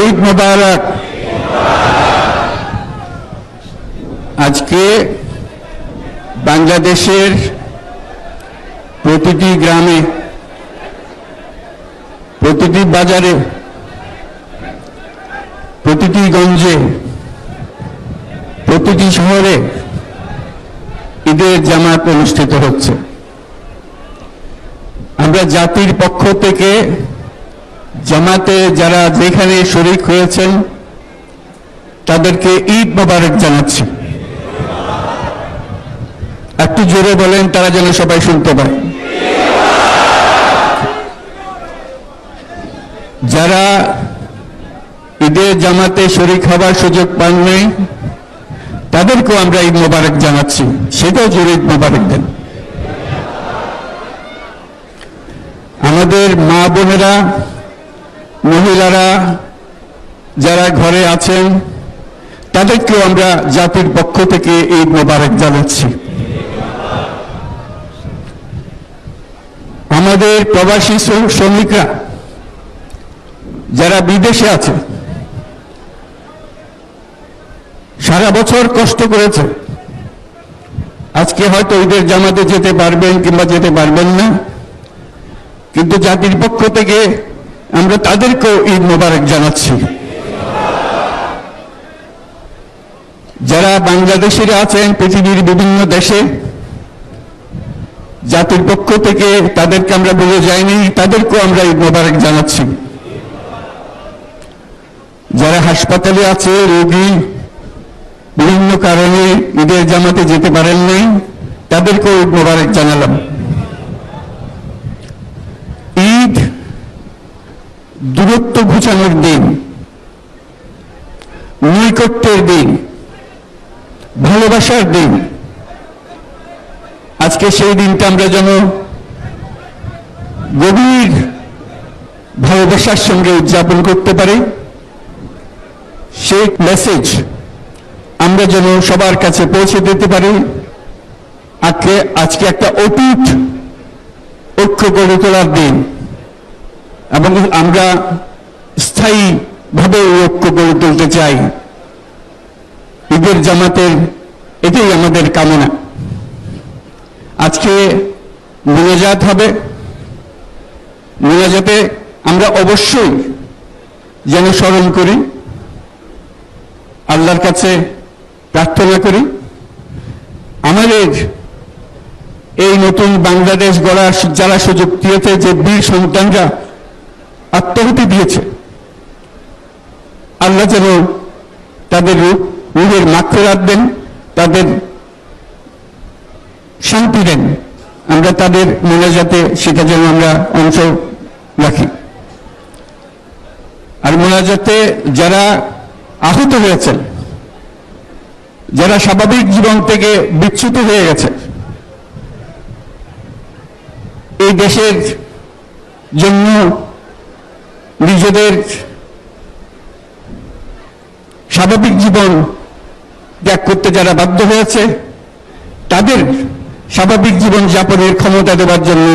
ঈদ মোবারক। আজকে বাংলাদেশের প্রতিটি গ্রামে, প্রতিটি বাজারে, প্রতিটি গঞ্জে, প্রতিটি শহরে ঈদের জামাত অনুষ্ঠিত হচ্ছে। আমরা জাতির পক্ষ থেকে জামাতে যারা যেখানে শরীক হয়েছেন তাদেরকে ঈদ মোবারক জানাচ্ছি। একটু জোরে বলেন, তারা যেন সবাই শুনতে পায়। যারা ঈদের জামাতে শরীক হবার সুযোগ পাননি তাদেরকেও আমরা ঈদ মোবারক জানাচ্ছি, সেটাও জোরে ঈদ মোবারক দেন। আমাদের মা বোনেরা, মহিলারা যারা ঘরে আছেন তাদেরকেও আমরা জাতির পক্ষ থেকে ঈদ মোবারক জানাচ্ছি। আমাদের প্রবাসী শ্রমিকরা যারা বিদেশে আছে, সারা বছর কষ্ট করেছে, আজকে হয়তো ঈদের জামাতে যেতে পারবেন কিংবা যেতে পারবেন না, কিন্তু জাতির পক্ষ থেকে আমরা তাদেরকেও ঈদ মোবারক জানাচ্ছি। যারা বাংলাদেশিরা আছেন পৃথিবীর বিভিন্ন দেশে, জাতির পক্ষ থেকে তাদেরকে আমরা বলে যাইনি, তাদেরকেও আমরা ঈদ মোবারক জানাচ্ছি। যারা হাসপাতালে আছে, রোগী বিভিন্ন কারণে ঈদের জামাতে যেতে পারেন নাই, তাদেরকেও ঈদ মোবারক জানালাম। ঈদ দূরত্ব ঘুচানোর দিন, নৈকট্যের দিন, ভালোবাসার দিন। আজকে সেই দিনটা আমরা যেন গভীর ভালোবাসার সঙ্গে উদযাপন করতে পারি, সেই মেসেজ আমরা যেন সবার কাছে পৌঁছে দিতে পারি। আজকে একটা অটুট ঐক্য গড়ে তোলার দিন, এবং আমরা স্থায়ীভাবে ঐক্য গড়ে তুলতে চাই। ঈদের জামাতের এটাই আমাদের কামনা। আজকে মোনাজাত হবে, মোনাজাতে আমরা অবশ্যই যেন স্মরণ করি, আল্লাহর কাছে প্রার্থনা করি আমাদের এই নতুন বাংলাদেশ গড়ার যারা সুযোগ দিয়েছে, যে বীর সন্তানরা আত্মাহুতি দিয়েছে, আল্লাহ যেন তাদের রূহের মাগফিরাত দেন, তাদের শান্তি দেন। আমরা তাদের মোনাজাতে সেটা যেন আমরা অংশ রাখি। আর মোনাজাতে যারা আহত হয়েছেন, যারা স্বাভাবিক জীবন থেকে বিচ্যুত হয়ে গেছে, এই দেশের জন্য নিজেদের স্বাভাবিক জীবন ত্যাগ করতে যারা বাধ্য হয়েছে, তাদের স্বাভাবিক জীবন যাপনের ক্ষমতা দেওয়ার জন্য,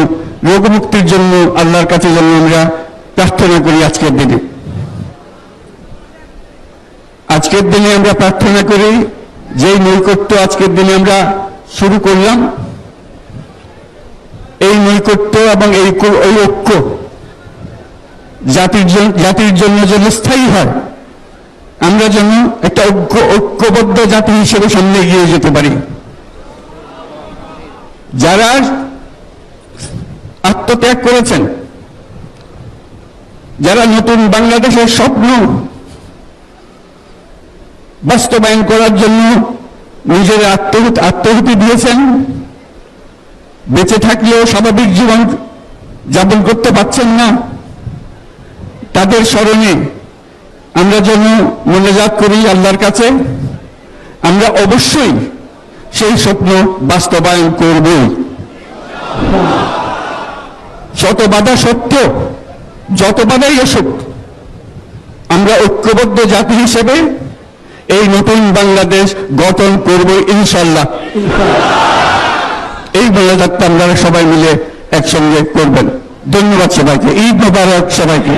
রোগমুক্তির জন্য আল্লাহর কাছে যেন আমরা প্রার্থনা করি। আজকের দিনে আমরা প্রার্থনা করি, যেই নৈকট্য আজকের দিনে আমরা শুরু করলাম, এই নৈকট্য এবং এই ঐক্য জাতির জন্য যেন স্থায়ী হয়, আমরা যেন একটা ঐক্যবদ্ধ জাতি হিসেবে সামনে এগিয়ে যেতে পারি। যারা আত্মত্যাগ করেছেন, যারা নতুন বাংলাদেশের স্বপ্ন বাস্তবায়ন করার জন্য নিজের আত্মাহুতি দিয়েছেন, বেঁচে থাকলেও স্বাভাবিক জীবন যাপন করতে পারছেন না, তাদের স্মরণে আমরা যেন মোনাজাত করি আল্লাহর কাছে। আমরা অবশ্যই সেই স্বপ্ন বাস্তবায়ন করব। শত বাধা সত্ত্বেও, যত বাধাই আসুক, আমরা ঐক্যবদ্ধ জাতি হিসেবে এই নতুন বাংলাদেশ গঠন করব ইনশাআল্লাহ। এই মোনাজাতটা আপনারা সবাই মিলে একসঙ্গে করবেন। ধন্যবাদ সবাইকে। ঈদ মোবারক সবাইকে।